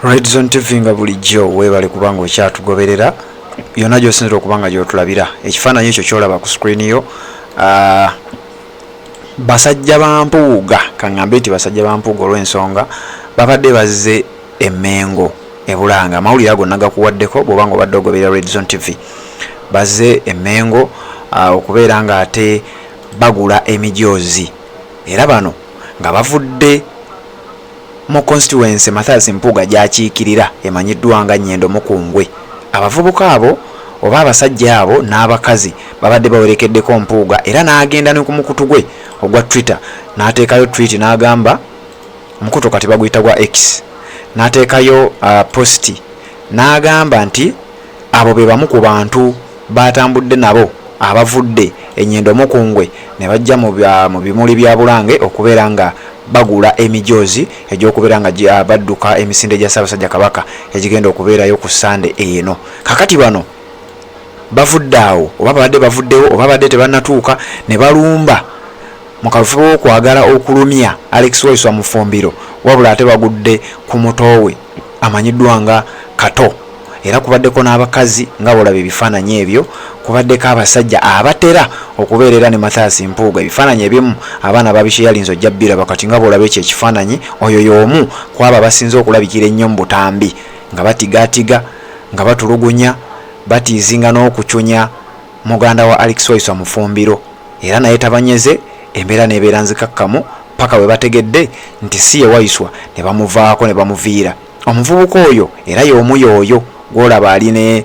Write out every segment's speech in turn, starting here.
Red Zone TV nga bulijjo weebale kubanga okyatugoberera yonna gy'osinzira okubanga gy'otulabira ekifaananyi ekyo ky'olaba ku screen yo. Basajja ba Mpuuga kaŋŋambe nti basajja ba Mpuuga olw'ensonga babadde bazze emmengo ebulanga amawulire ago nagakuwaddeko bw'obanga obadde ogoberera Red Zone TV. Bazze emmengo okubeera nga ate bagula emijoozi era bano nga bavudde mu constituency Mathias Mpuuga gy'akiikirira emanyiddwa nga Nnyendo Mukungwe. Abavubuka abo oba abasajja abo n'abakazi babadde bawerekeddeko Mpuuga era n'agenda ne ku mukutu gwe ogwa Twitter n'ateekayo tweet n'agamba omukutu kati baguyita gwa X n'ateekayo posti n'agamba nti abo be bamu ku bantu batambudde nabo abavudde Nnyendo Mukungwe ne bajja mu bimuli bya Bulange okubeera nga bagula emijoozi egy'okubeera nga badduka emisinde gya Ssaabasajja Kabaka egigenda okubeerayo ku Sande eno. Kakati bano bavudde awo oba babadde bavuddewo oba babadde tebannatuuka ne balumba mu kalufu w'okwagala okulumya Alex Waiswa mu Fumbiro wabula ate bagudde ku mutoowe amanyiddwa nga Kato. Era kubaddeko n'abakazi nga bolaba ebifaananyi ebyo, kubaddeko abasajja abatera okubeerera ne Mathias Mpuuga. Ebifaananyi ebimu abaana babisheyalinze ojja biraba kati nga bolaba ekyo ekifaananyi oyo y'omu kwaba basinze okulabikira ennyo mu butambi nga batigaatiga nga batulugunya batiizinga n'okucunya muganda wa Alex Waiswa mu Fumbiro. Era naye tabanyeze embeera neebeera nzikakkamu paka we bategedde nti si ye Waiswa ne bamuvaako ne bamuviira. Omuvubuka oyo era y'omu y'oyo gwolaba ali ne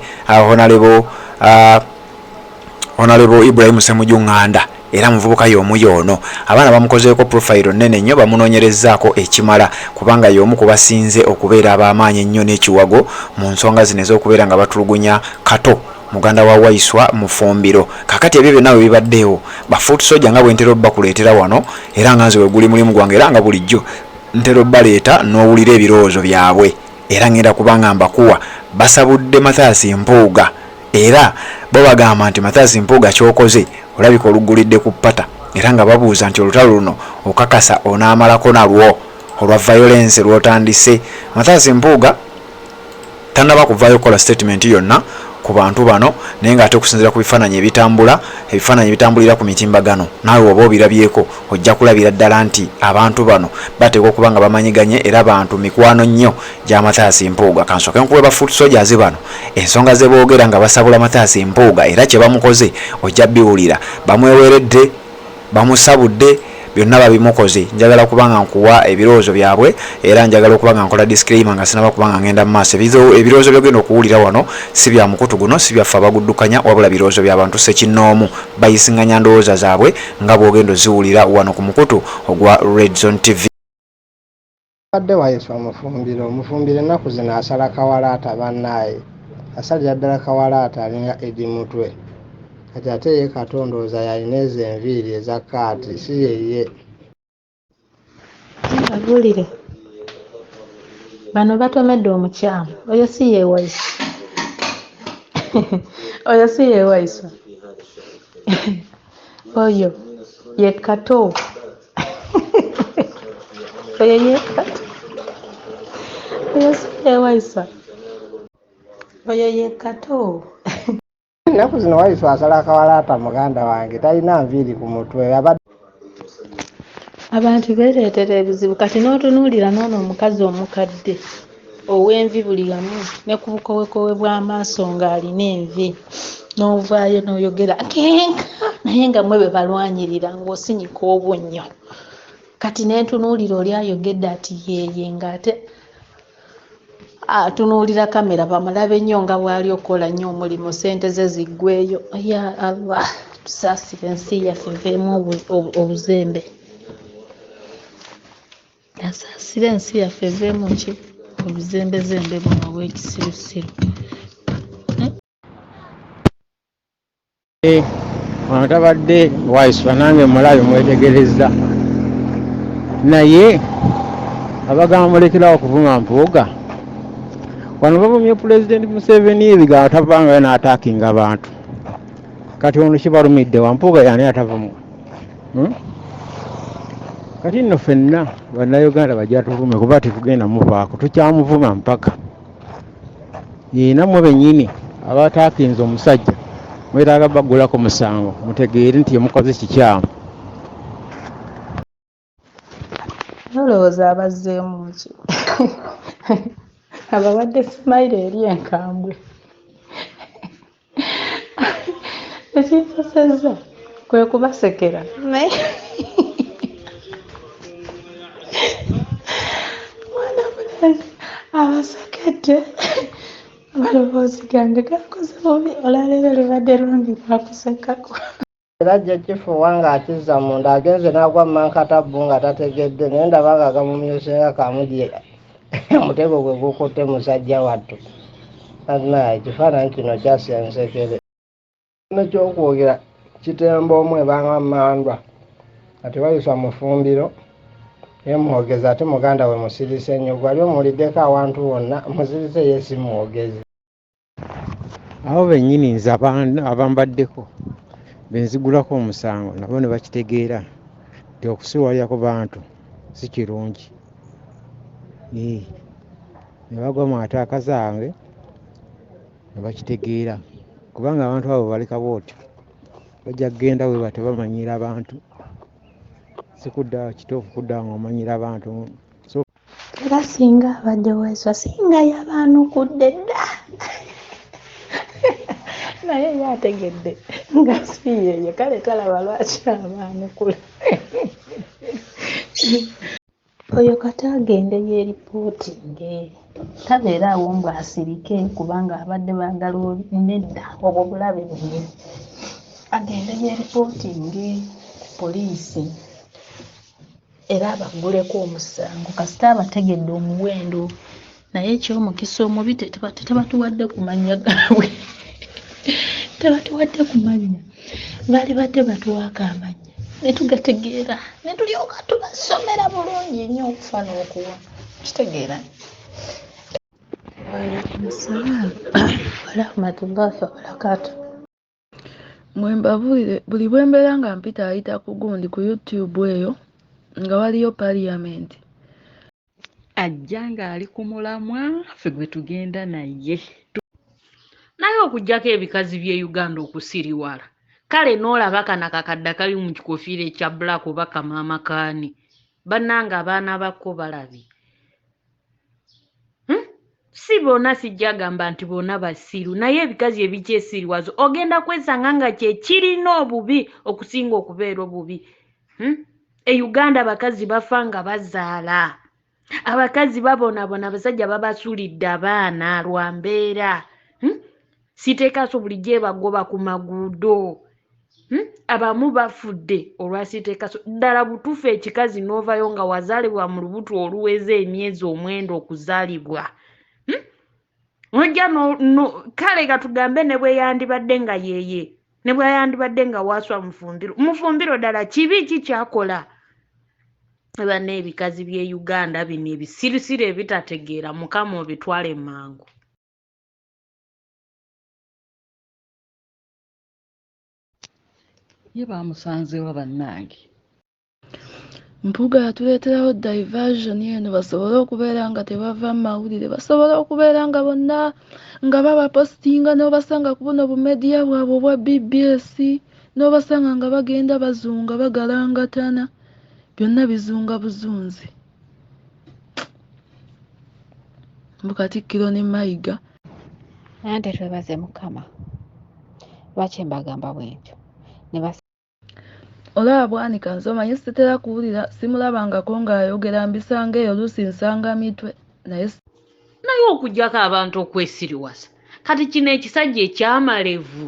Honorable Ibrahim Ssemujunganda era muvubuka y'omu y'ono. Abaana bamukozeeko profile nnene nnyo bamunoonyerezaako ekimala kubanga y'omu ku basinze okubeera ab'amaanyi ennyo n'ekiwago mu nsonga zino ez'okubeera nga batulugunya Kato muganda wa Waiswa mu Fumbiro. Kakati ebyo byonna bwe bibaddeewo bafuuti soja nga bwe ntera obbakuleetera wano era nga nze we guli mulimu gwange era nga bulijjo ntera obbaleeta n'owulira ebirowoozo byabwe era ngenda kubanga mbakuwa basabudde Mathias Mpuuga era bo bagamba nti Mathias Mpuuga kyokoze olabika olugulidde ku ppata era nga babuuza nti olutalo luno okakasa onaamalako nalwo olwa violence lwotandise. Mathias Mpuuga tannaba kuvaayo okukola statement yonna ku bantu bano naye nga ate okusinziira ku bifaananyi ebitambulira ku mitimbagano naawe oba obirabyeko ojja kulabira ddala nti abantu bano bateekwa okuba nga bamanyiganye era bantu mikwano nnyo gya Mathias Mpuuga. Kansooke nkuwe bafuuti sojazi bano ensonga ze boogera nga basabula Mathias Mpuuga era kye bamukoze ojja biwulira. Bamweweredde bamusabudde byonna babimukoze. Njagala kubanga nkuwa ebirowoozo byabwe era njagala okubanga nkola disclaimer nga sinaba kubanga ngenda mu maaso. Ebirowoozo byogenda okuwulira wano si bya mukutu guno si byaffe abaguddukanya wabula birowoozo by'abantu sekinnoomu bayisinganya ndowooza zaabwe nga bw'ogenda oziwulira wano ku mukutu ogwa Red Zone TV. Badde Waiswa Mufumbiro ennaku zino asala kawalaata bannaaye asalira ddala kawalaata alinga Edi Mutwe kati ate ye katondooza yalina ezo enviiri eza kaati si yeye. Abulire bano batomedde omukyamu oyo si ye Waiswa oyo si ye Waiswa oyo ye Kato oyo ye Kato oyo si ye Waiswa oyo ye Kato. Ennaku zino Waiswa asala akawalaata muganda wange talina nviiri ku mutwe. Abantu beereetera ebizibu kati n'otunuulira n'ono omukazi omukadde ow'envi buli yamu ne ku bukowekowe bw'amaaso ng'alina envi n'ovaayo n'oyogera kenka naye nga mwe be balwanyirira ng'osinyika obunnyo. Kati n'entunuulira oli ayogedde ati yeeye ng'ate atunuulira kamera bamulabe nnyo nga bw'ali okukola nnyo omulimu sente ze ziggweyo. Ya Allah tusaasire ensi yaffe eveemu obuzembe. Yasaasire ensi yaffe eveemu ki obuzembezembe buno obw'ekisirusiru. Wano tabadde Waiswa nange mulabe mwetegereza naye abagamba mulekerawo okuvuma Mpuuga. Wano bavumye Pulezidenti Museveni ebigambo tavangayo n'ataakinga abantu. Kati ono kibalumidde wa Mpuuga yani atavumu. kati nno ffenna bannayuganda bajja tuvume kuba tetugenda muvaako tukyamuvuma mpaka nammwe bennyini abataakinza omusajja mwetaaga baggulako musango mutegeere nti yemukoze kikyamu. nolowooza abazzeemu ki abawadde simayiro eri enkambwe ekinsosezza kwe kubasekera naye mwana mulenzi abasekedde amaloboozi gange gakoze bubi olaleero lubadde lundi lwakusekako. Era jjajjifu wange akizza munda agenze n'agwa mankatabu nga tategedde naye ndaba nga gamumyuse nga kamudye omutego gwe gukutte musajja wattu. Annaye ekifaananyi kino kyasensekere. Nekyokwogera kitemba omu ebanga mmandwa ati Waiswa mufumbiro ye mwogezi ate Muganda we musirise nnyo. Gwali omuwuliddeko awantu wonna musirise ye si mwogezi. Abo bennyini nze abambaddeko benzigulako omusango nabo ne bakitegeera nti okusiwalya ku bantu si kirungi. Ne bagwa mu ataaka zange ne bakitegeera kubanga abantu abo baleka bootyo bajja kugenda we batebamanyira abantu sikudda kituufu kudda ng'omanyira abantu. Era singa abadde Waiswa singa yabaanukudde dda naye ye ategedde nga si yeye kale talaba lwaki abaanukula. Oyo kati agende yeeripootinge tabeera awo mbw asirike kubanga abadde baagala nedda obwo bulabe bubi. Agende yeeripootinge ku poliisi era abagguleko omusango kasita abategedde omuwendo naye eky'omukisa omubi tebatuwadde kumanya gaabwe tebatuwadde kumanya baali badde batuwaako amanya ne tugategeera ne tulyoka tubasomera bulungi nnyo okufa n'okuwa kitegeera. Assalaamu warahmatullahi wabarakaatu. Mwembabulire buli bwe mbeera nga mpita ayita ku gundi ku YouTube eyo nga waliyo parliament ajja ng'ali ku mulamwa ffe gwe tugenda naye okugyako ebikazi by'e Uganda okusiriwala kale n'olaba kana kakadde kali mu kikofiira ekya black oba kamaama kaani bannanga abaana bakko balabye. Si bonna sijja gamba nti bonna basiru naye ebikazi ebikyesiriwazo ogenda kwesanga nga kye kirina obubi okusinga okubeera obubi. E Uganda abakazi bafa nga bazaala, abakazi babonaabona abasajja babasulidde abaana lwa mbeera. Siteekaso bulijjo ebagoba ku maguudo. Abamu bafudde olwa siteekaso ddala butuufu ekikazi n'ovayo nga wazaalibwa mu lubuto oluweze emyezi omwenda okuzaalibwa. Ojja kale katugambe ne bwe yandibadde nga yeye ne bwe yandibadde nga Waiswa mufumbiro ddala kibi kikyakola. Banne ebikazi by'e Uganda bino ebisirisiro ebitategeera Mukama obitwale mangu. Ye bamusanzeewo bannange. Mpuuga yatuleeterawo diversion eno basobole okubeera nga tebava mu mawulire basobole okubeera nga bonna nga babapositinga n'obasanga ku buno bumediya bwabwe obwa BBS n'obasanga nga bagenda bazunga bagalangatana byonna bizunga buzunzi. Mukatikkiro ne Mayiga Ante twebaze Mukama lwaki mbagamba bwentyo olaba bwanika nsomanyi sitera kuwulira simulabangako ng'ayogera mbisanga eyo oluusi nsanga mitwe naye okugyako abantu okwesiriwasa kati kino ekisajja ekyamalevu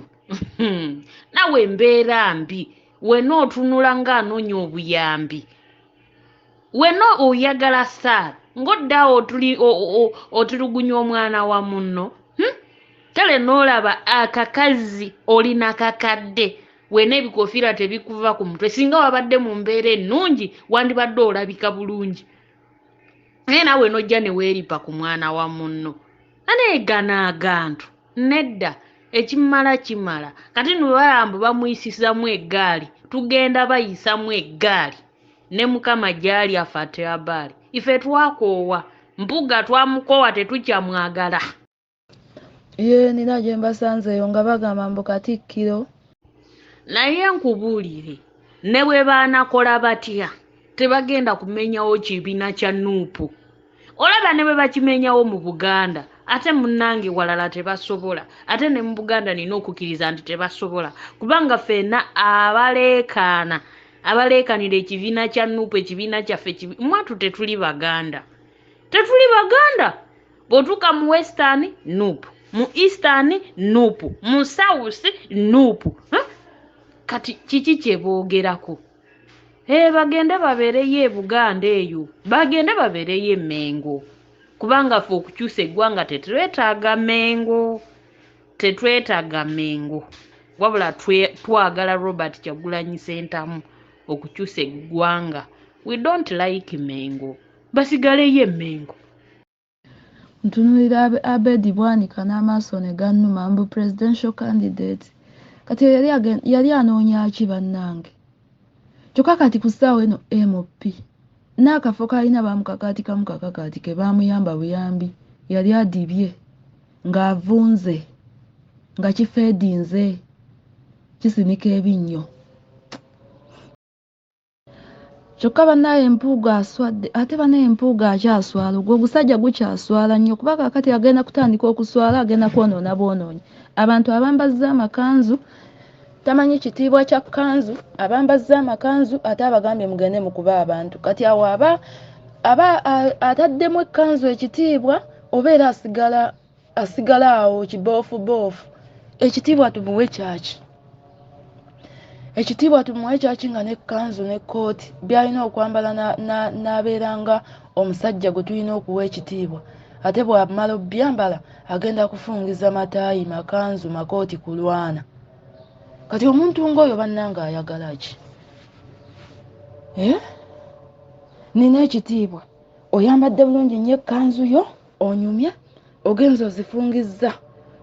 nawe embeera mbi wena otunula ng'anoonya obuyambi wena oyagala saala ng'oddaawo otulugunya omwana wa munno. Kale n'olaba akakazi olina kakadde wena ebikofiira tebikuva ku mutwe singa wabadde mu mbeera ennungi wandibadde olabika bulungi naye naawe n'ojja ne weeripa ku mwana wa munno. Aneegana agantu nedda ekimala kimala kati nwe balambo bamuyisizamu eggaali tugenda bayisamu eggaali ne mukama gyali afate abali ife twakoowa Mpuuga twamukoowa tetukyamwagala. Ye nina gye mbasanzeeyo nga bagamba mbu Katikkiro. Naye nkubuulire ne bwe baanakola batya tebagenda kumenyawo kibiina kya Nuupu. Olaba ne bwe bakimenyawo mu Buganda ate munnange walala tebasobola, ate ne mu Buganda nina okukkiriza nti tebasobola kubanga ffenna abaleekanira ekibiina kya Nuupu, ekibiina kyaffe mwatu tetuli Baganda. Tetuli Baganda. Bw'otuuka mu Western Nuupu, mu Eastern Nuupu, mu South Nuupu. Kati kiki kye boogerako? Bagende babeereyo e Buganda eyo, bagende babeereyo e Mengo kubanga ffe okukyusa eggwanga tetwetaaga Mengo, tetwetaaga Mengo wabula twagala Robert Kyagulanyi Ssentamu okukyusa eggwanga. We don't like Mengo, basigaleyo e Mengo. Ntunulira Abedi Bwanika n'amaaso ne gannuma mbu presidential candidate. Kati yali anoonya ki bannange? Kyokka kati ku ssaawa eno MP n'akafo kalina bamukakaatikamu kakakaati ke baamuyamba buyambi yali adibye ng'avunze nga kifeedinze kisinika ebinnyo. Kyokka bannaye Mpuuga aswadde ate bannaye Mpuuga akyaswala. Ogwo ogusajja gukyaswala nnyo kuba kaakati agenda kutandika okuswala, agenda kwonoona bwonoonyi. Abantu abambazza amakanzu tamanyi kitiibwa kya kkanzu, abambazza amakanzu ate abagambye mugende mukuba abantu. Kati awo aba ataddemu ekkanzu ekitiibwa oba era asigala awo kiboofu. Ekitiibwa tumuwe kyaki? Ekitiibwa tumuwe kyaki nga n'ekkanzu n'ekkooti by'alina okwambala n'abeera nga omusajja gwe tulina okuwa ekitiibwa. Ate bw'amala obyambala agenda kufungiza mataayi, makanzu, makooti kulwana. Kati omuntu ng'oyo bannange ayagala ki? Nina ekitiibwa, oyambadde bulungi nnyo ekkanzu yo, onyumye, ogenza ozifungizza,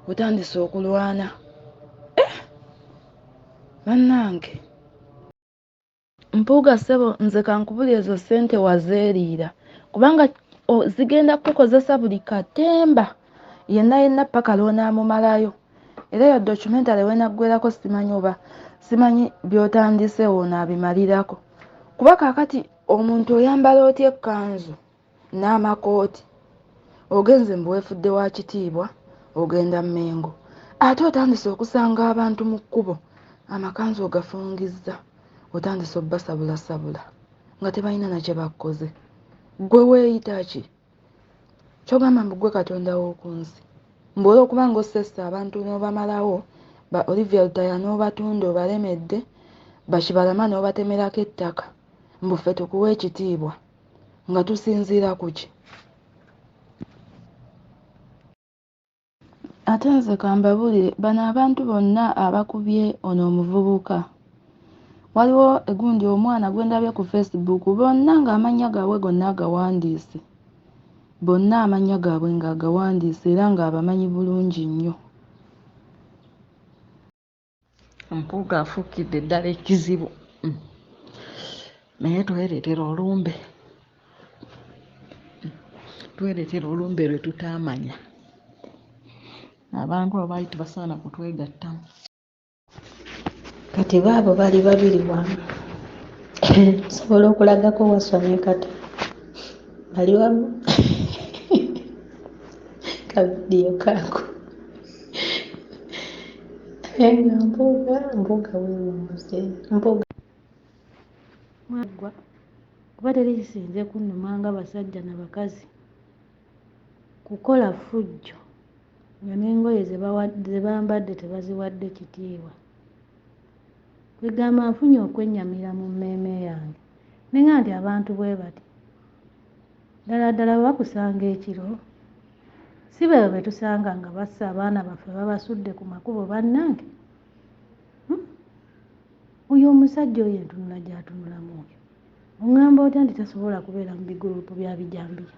otandise okulwana. Bannange Mpuuga ssebo, nze kankubuli ezo ssente wazeeriira kubanga zigenda kukozesa buli katemba yenna paka lw'onaamumalayo. Era yo documentary wenaggwerako simanyi by'otandise wonaabimalirako kuba kaakati omuntu oyambala otya ekkanzu n'amakooti ogenze mbu weefudde wa kitiibwa ogenda Mengo ate otandise okusanga abantu mu kkubo amakanzu ogafungizza otandise obbasabula nga tebalina na kye bakoze. Gwe weeyita ki? Kyogamba mbu gwe Katonda w'oku nsi mbu olw'okuba ng'ossessa abantu n'obamalawo ba Olivia Lutaya n'obatunda obalemedde Bakibalama n'obatemerako ettaka mbu ffe tukuwa ekitiibwa nga tusinziira ku ki? Ate nze kambabuulire bano abantu bonna abakubye ono omuvubuka. Waliwo egundi omwana gwe ndabye ku Facebook bonna ng'amannya gaabwe gonna agawandiise. Bonna amannya gaabwe ng'agawandiise era ng'abamanyi bulungi nnyo. Mpuuga afuukidde ddala ekizibu. Naye twereetera olumbe. Twereetera olumbe lwe tutaamanya. Abantu abaali tebasaana kutwegattamu. Kati baabo bali babiri wamu. Nsobola okulagako Waiswa ne Kata. Bali wamu. Kavidiyo kaako. Nga Mpuuga weewumbuze. Mpuuga. Mwagwa. Kuba teri kisinze kunnuma nga basajja na bakazi. Kukola ffujjo. Nga n'engoye ze bambadde tebaziwadde kitiibwa. Kwegamba nfunye okwennyamira mu mmeeme yange. Nenga nti abantu bwe bati. Ddala bakusanga ekiro. Si bwe betusanga nga bassa abaana baffe babasudde ku makubo bannange. Oyo omusajja oyo entunula gy'atunulamu oyo. Oŋŋamba otya nti tasobola kubeera mu bigurupu bya bijambiya.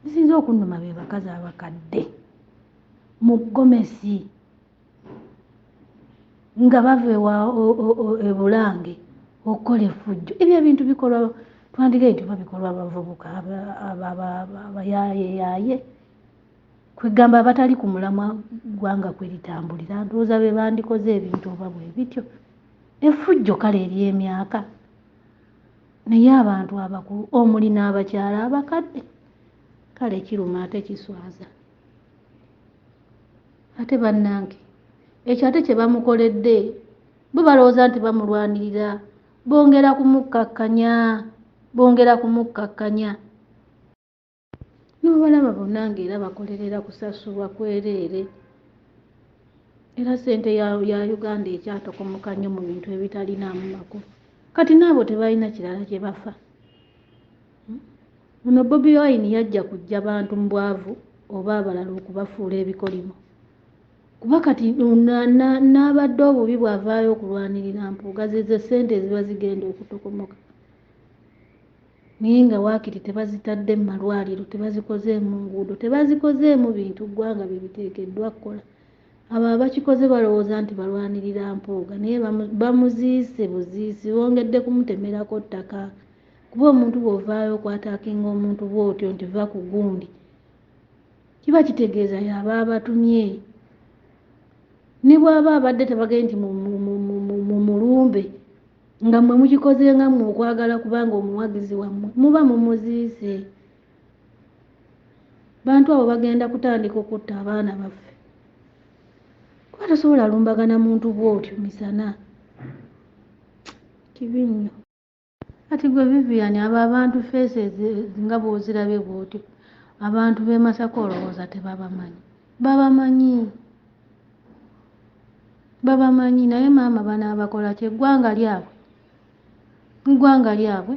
Bisinza okunnuma be bakazi abakadde. Mu ggomesi. Nga bava e Bulange okola effujjo. Ebyo ebintu bikolwa twandigaye nti babikolwa abavubuka abayaayeeyaaye kwegamba abatali ku mulamwa gwanga kwe litambulira ndowooza be bandikoze ebintu oba bwe bityo. Effujjo kale ery'emyaka naye abantu abakulu omuli n'abakyala abakadde kale kiruma ate kiswaza. Ate bannange ekyo ate kye bamukoledde bo balowooza nti bamulwanirira bongera kumukkakkanya n'obalaba bonna ng'era bakolerera kusasulwa kwereere era ssente ya Uganda ekyatokomoka nnyo mu bintu ebitalinaamu makulu. Kati n'abo tebalina kirala kye bafa. Ono Bobi Wine yajja kujja bantu mu bwavu oba abalala okubafuula ebikolimo. Kuba kati n'abadde obubi bw'avaayo okulwanirira Mpuuga ze ssente eziba zigenda okutokomoka. Naye nga waakiri tebazitadde mu malwaliro, tebazikozeemu nguudo, tebazikozeemu bintu ggwanga bye biteekeddwa kukola. Abo abakikoze balowooza nti balwanirira Mpuuga naye bamuziise buziisi, bongedde kumutemerako ttaka. Kuba omuntu bw'ovaayo okwataakinga omuntu bw'otyo nti va ku gundi, kiba kitegeeza yaba abatumye. Ne bw'aba abadde tabagende nti mu mulumbe nga mmwe mukikoze nga mmwe okwagala kubanga omuwagizi wammwe muba mumuziise. Bantu abo bagenda kutandika okutta abaana baffe. Kuba tosobola lumbagana muntu bw'otyo misana. Kibi nnyo. Kati gwe Vivian abo abantu faces nga bw'ozirabye bw'otyo abantu b'e Masaka olowooza tebabamanyi. Babamanyi naye maama banaabakola ki? Eggwanga lyabwe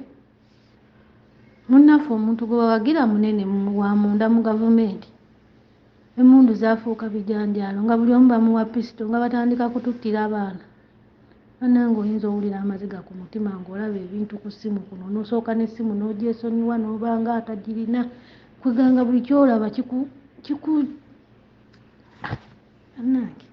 munnaffe omuntu gwe bawagira munene wa munda mu gavumenti. Emmundu zaafuuka bijanjaalo nga buli omu bamuwa pisito nga batandika kututtira abaana. Bannange oyinza owulira amaziga ku mutima ng'olaba ebintu ku ssimu kuno n'osooka n'essimu n'ogyesonyiwa n'obanga atagirina kweganga buli kyolaba bannange.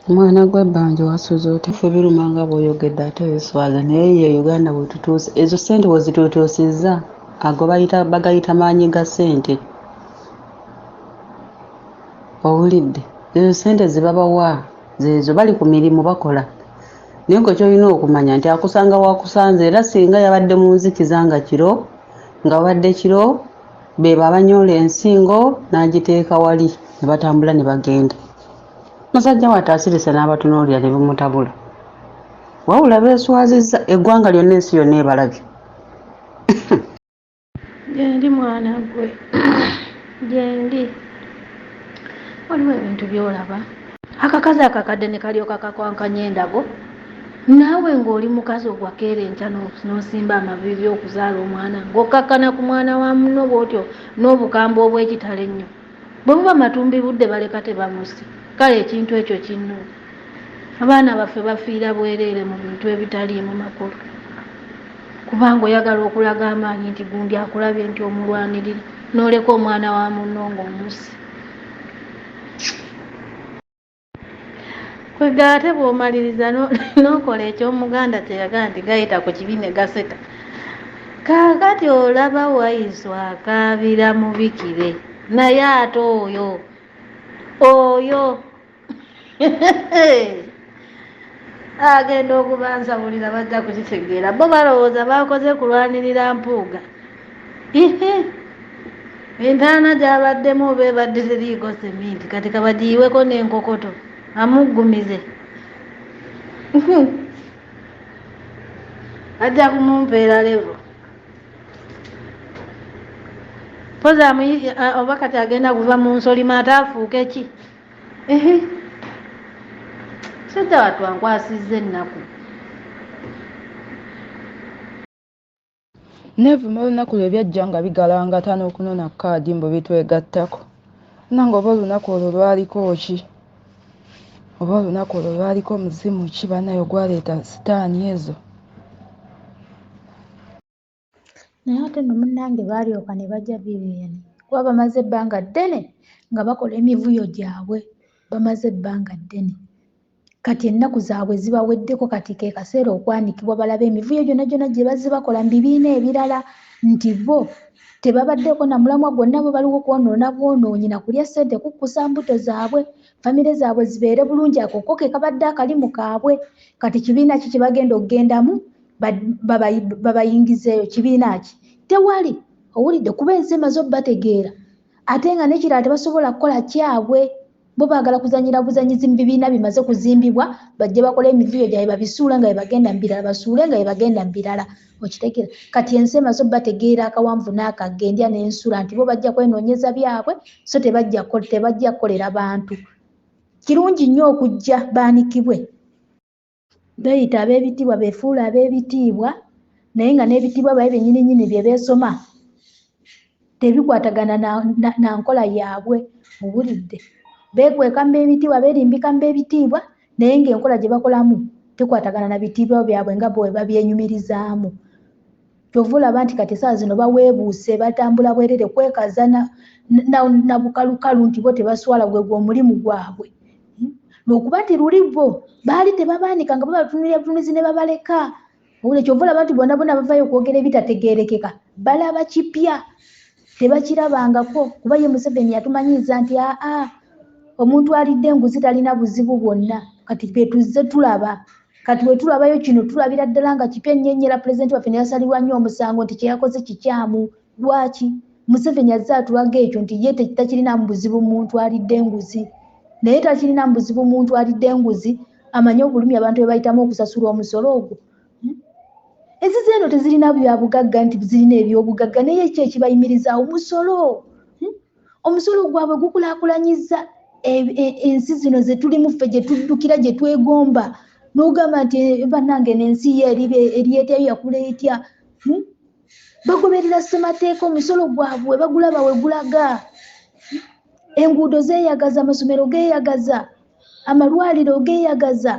Omwana gw'ebbanja wasuze oti ffe biruma nga bw'oyogedde ate weeswaza naye ye Uganda bwe tutuuse ezo ssente we zitutuusizza ago bagayita maanyi ga ssente. Owulidde ezo ssente zebabawa zeezo bali ku mirimu bakola naye gwe kyolina okumanya nti akusanga wakusanze era singa yabadde mu nzikiza nga kiro nga wadde kiro be babanyoola ensingo n'agiteeka wali ne batambula ne bagenda. Musajja wattu asirise n'abatunuulira ne bimutabula. Wabula beeswazizza eggwanga lyonna ensi yonna ebalabye. Gyendi mwana gwe gyendi. Waliwo ebintu by'olaba akakazi akakadde ne kalyoka kakwankanya endago naawe ng'oli mukazi ogwakeera enkya n'osimba amaviivi okuzaala omwana ng'okkakkana ku mwana wa munno bw'otyo n'obukambwe obw'ekitalo ennyo. Bwe buba matumbi budde baleka tebamusi. Kale ekintu ekyo kinno abaana baffe bafiira bwereere mu bintu ebitaliimu makulu kubanga oyagala okulaga amaanyi nti gundi akulabye nti omulwanirira n'oleka omwana wa munno ng'omusi. Kwega ate bw'omaliriza n'okola eky'Omuganda kye yagamba nti gayita ku kibi ne gaseka. Kaakati olaba Waiswa akaabira mubikire naye ate oyo agenda okubansabulira bajja kukitegeera. Bo balowooza bakoze kulwanirira Mpuuga. Entaana gy'abaddemu oba ebadde teriiko seminti kati kabagiyiweko n'enkokoto amuggumize. Ajja kumumpeera levo. Pozi oba kati agenda kuva mu nsolima ate afuuke ki? Sajja wattu ankwasizza ennaku. Neevuma olunaku lwe byajja nga bigalangata n'okunona kaadi mbu bitwegattako. Nange oba olunaku olwo lwaliko ki? Oba olunaku olwo lwaliko muzimu ki bannaye ogwaleeta sitaani ezo? Naye ate nno munnange baalyoka ne bajja Vivian kuba bamaze ebbanga ddene nga bakola emivuyo gyabwe. Bamaze ebbanga ddene. kati ennaku zaabwe zibaweddeko kati ke kaseera okwanikibwa balabe emivuyo gyonna gyonna gye bazze bakola mu bibiina ebirala nti bo tebabaddeko na mulamwa gwonna bwe baliwo kwonoona bwonoonyi na kulya ssente kukkusa mbuto zaabwe famire zaabwe zibeere bulungi akoko ke kabadde akalimu kaabwe kati kibiina ki kye bagenda okugendamu babayingizeeyo kibiina ki tewali owulidde kuba ensi emaze obbategeera ate nga n'ekirala tebasobola kukola kyabwe bo baagala kuzanyira buzanyizi mu bibiina bimaze kuzimbibwa bajje bakole emivuyo gyabwe babisuule nga bwe bagenda mu birala basuule nga bwe bagenda mu birala okitegeera kati ensi emaze obbategeera akawanvu n'akagga endya n'ensula nti bo bajja kwenoonyeza byabwe so tebajja kukolera bantu kirungi nnyo okujja baanikibwe beeyita ab'ebitiibwa beefuula ab'ebitiibwa naye nga n'ebitiibwa baye bennyini bye beesoma tebikwatagana na nkola yaabwe owulidde beekweka mu b'ebitiibwa beerimbika mu b'ebitiibwa naye ng'enkola gye bakolamu tekwatagana na bitiibwa byabwe nga bwe babyenyumirizaamu kyova olaba nti kati essaawa zino baweebuuse batambula bwerere kwekaza na bukalukalu nti bo tebaswala gwe omulimu gwabwe lwokuba nti luli bo baali tebabaanika nga babatunulira butunuzi ne babaleka owule kyova olaba nti bonna bavayo okwogera ebitategeerekeka balaba kipya tebakirabangako kuba ye Museveni yatumanyiiza nti omuntu alidde enguzi talina buzibu bwonna kati twe tuzze tulaba kati bwe tulabayo kino tulabira ddala nga kipya ennyennyera pulezidenti waffe ne yasalirwa nnyo omusango nti kye yakoze kikyamu lwaki Museveni azze atulaga ekyo nti ye takirinamu buzibu muntu alidde enguzi naye takirinamu buzibu muntu alidde enguzi amanye obulumi abantu bwe bayitamu okusasula omusolo ogwo ensi zeeno tezirina bya bugagga nti zirina ebyobugagga naye ki ekibayimirizaawo omusolo gwabwe gukulaakulanyiza ensi zino ze tulimu ffe gye tuddukira gye twegomba n'ogamba nti bannange n'ensi ye eri etyayo yakula etya bagoberera ssemateeka omusolo gwabwe bagulaba we gulaga enguudo zeeyagaza amasomero geeyagaza amalwaliro geeyagaza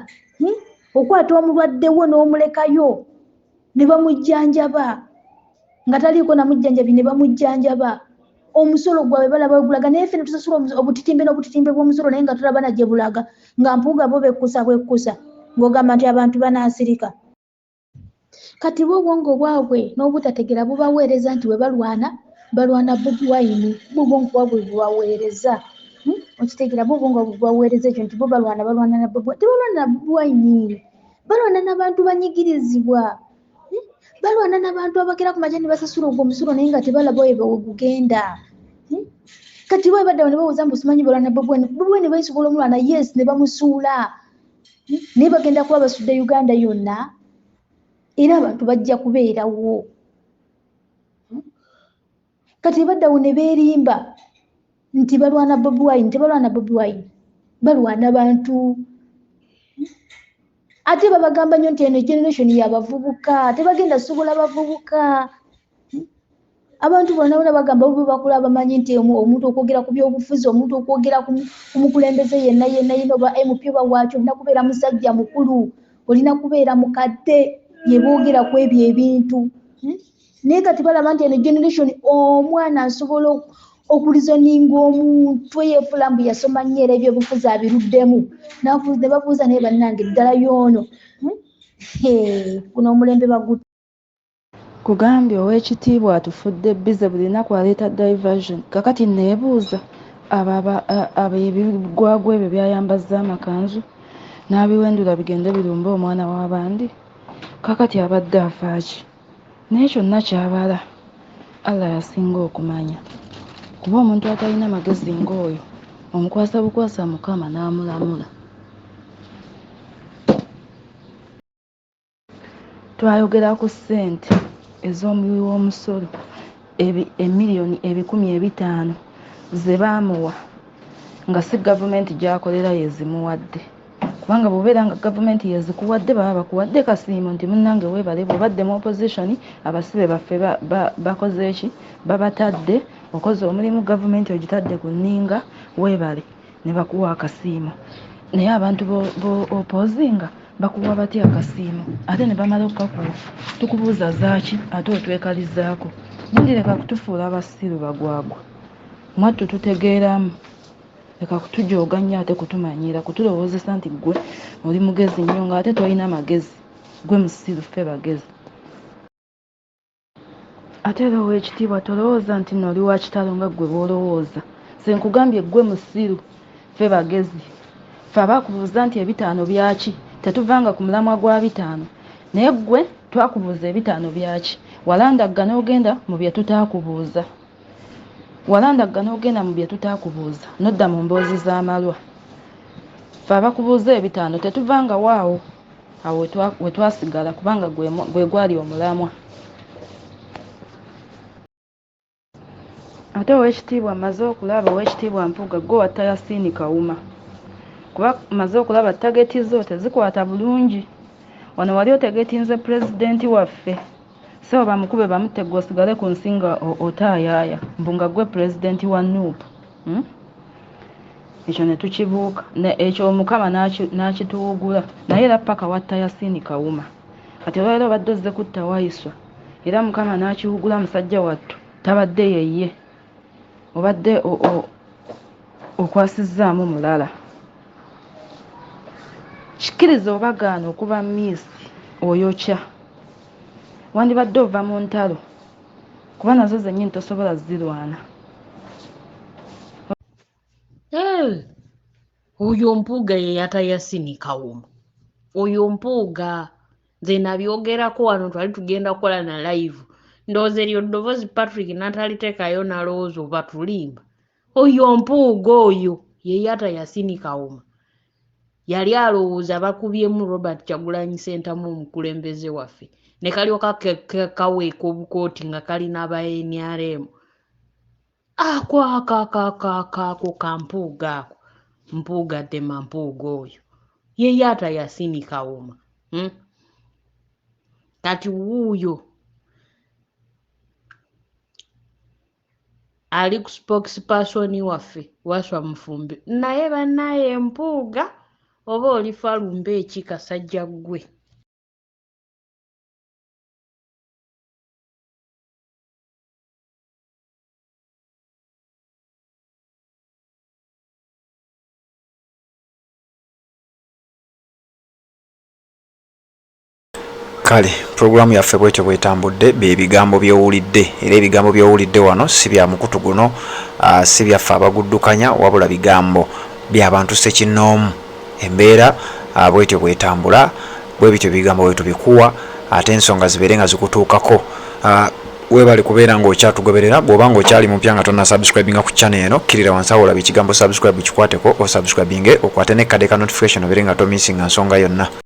okwata omulwadde wo n'omulekayo ne bamujjanjaba nga taliiko namujjanjabi ne bamujjanjaba omusolo gwabwe balaba we gulaga naye ffe ne tusasula obutitimbe n'obutitimbe bw'omusolo naye nga tulaba na gye bulaga nga Mpuuga bo bekkusa bwekkusa ng'ogamba nti abantu banaasirika kati bo obwongo bwabwe n'obutategera bubaweereza nti we balwana Bobi Wine bubwongo bwabwe bubaweereza okitegera bo obwongo bwabwe bubaweereza ekyo nti bo balwana na Bobi Wine tebalwana na Bobi Wine balwana n'abantu banyigirizibwa balwana n'abantu abagera ku majani basasula ogwo omusolo naye nga tebalaba we gugenda kati bo baddawo ne bawuza mbu simanyi balwana Bobi Wine bayisobola omulwana yes ne bamusuula naye bagenda kuba basudde Uganda yonna era abantu bajja kubeerawo kati baddawo ne beerimba nti balwana Bobi Wine tebalwana Bobi Wine balwana bantu ate babagamba nnyo nti eno generation yabavubuka tebagenda sobola bavubuka abantu bonna bagamba bo bakula bamanyi nti omuntu okwogera ku byobufuzi omuntu okwogera ku mukulembeze yenna oba MP oba waaki olina kubeera musajja mukulu olina kubeera mukadde ye boogera ku ebyo ebintu naye kati balaba nti eno generation omwana asobola okulizoninga omuntu eyeefula mbu yasoma nnyo era ebyobufuzi abiruddemu ne babuuza naye bannange eddala y'ono guno omulembe baguta kugambye ow'ekitiibwa atufudde bize buli lunaku aleeta diversion kakati neebuuza abo ebigwagwa ebyo byayambazza amakanzu n'abiwendula bigende birumbe omwana w'abandi kakati abadde afaaki naye kyonna kyabala Allah yasinga okumanya kuba omuntu atalina magezi ng'oyo omukwasa bukwasa Mukama n'amulamula. Twayogera ku ssente ez'omuwi w'omusolo emiliyoni 500,000 ze baamuwa nga si gavumenti gy'akolera yezimuwadde kubanga bw'obeera nga gavumenti yezikuwadde baba bakuwadde kasiimo nti munnange weebale bw'obadde mu opposition abasibe baffe bakoze eki babatadde okoze omulimu gavumenti ogitadde ku nninga weebale ne bakuwa akasiimo naye abantu b'opozinga bakuwa batya akasiimo ate ne bamala okukakuwa tukubuuza zaaki ate otwekalizaako mundireka kutufuula abasiru bagwagwa mwattu tutegeeramu leka kutujooga nnyo ate kutumanyira kutulowoozesa nti gwe oli mugezi nnyo ng'ate tolina amagezi, gwe musiru ffe bagezi. Ate era oweekitiibwa tolowooza nti nno oli wa kitalo nga ggwe bw'olowooza. Se nkugambye ggwe musiru ffe bagezi. Ffe abaakubuuza nti ebitaano byaki tetuvanga ku mulamwa gwa bitaano, naye ggwe twakubuuza ebitaano byaki, walandagga n'ogenda mu bye tutaakubuuza. Walandagga n'ogenda mu bye tutaakubuuza n'odda mu mboozi z'amalwa. Ffe abakubuuza ebitaano tetuvanga waawo, awo we twasigala kubanga gwe gwali omulamwa. Ate oweekitiibwa mmaze okulaba oweekitiibwa Mpuuga gwe watta Yasiini Kawuma, kuba mmaze okulaba tageti zo tezikwata bulungi. Wano wali otegetinze pulezidenti waffe, so bamukube bamutegga osigale ku nsinga otaayaaya mbu nga gwe pulezidenti wa Nuupu. Ekyo ne tukibuuka, ekyo Omukama n'akituwugula, naye era paka watta Yasiini Kawuma. Kati olwaleero obadde ozze kutta Waiswa, era Mukama n'akiwugula musajja wattu tabadde yeye, obadde okwasizzaamu mulala. Kikkiriza obagaana okuba miisi oyokya, wandibadde ova mu ntalo kuba nazo zennyini tosobola zirwana. Oyo Mpuuga ye yatta Yasiini Kawuma. Oyo Mpuuga nze nabyogerako wano, twali tugenda kukola na live. Ndowooza eryo ddoboozi Patrick nataliteekayo nalowooza oba tulimba. Oyo Mpuuga oyo ye yatta Yasiini Kawuma. Yali alowooza bakubyemu Robert Kyagulanyi Ssentamu omukulembeze waffe, ne kalyoka kaweeka obukooti nga kalina aba NRM. Ako ka Mpuuga ako, Mpuuga tema Mpuuga oyo ye yatta Yasiini Kawuma. Kati wuuyo ali ku spokesperson waffe Waiswa Mufumbi, naye bannaye Mpuuga oba oli falumba eki kasajja ggwe. Kale programu yaffe bwetyo bwetambudde, byebigambo byowulidde, era ebigambo byowulidde wano si bya mukutu guno, si byaffe abaguddukanya, wabula bigambo by'abantu ssekinnoomu. Embeera bwetyo bwetambula, bwe bityo bigambo bwe tubikuwa, ate ensonga zibeere nga zikutuukako. Weebale kubeera ng'okyatugoberera. Bw'oba ng'okyali mupya nga tonna subscribinga ku channel eno, kirira wansi awo olaba ekigambo subscribe kikwateko, okwate n'ekkade ka notification obeere nga tomissinga nsonga yonna.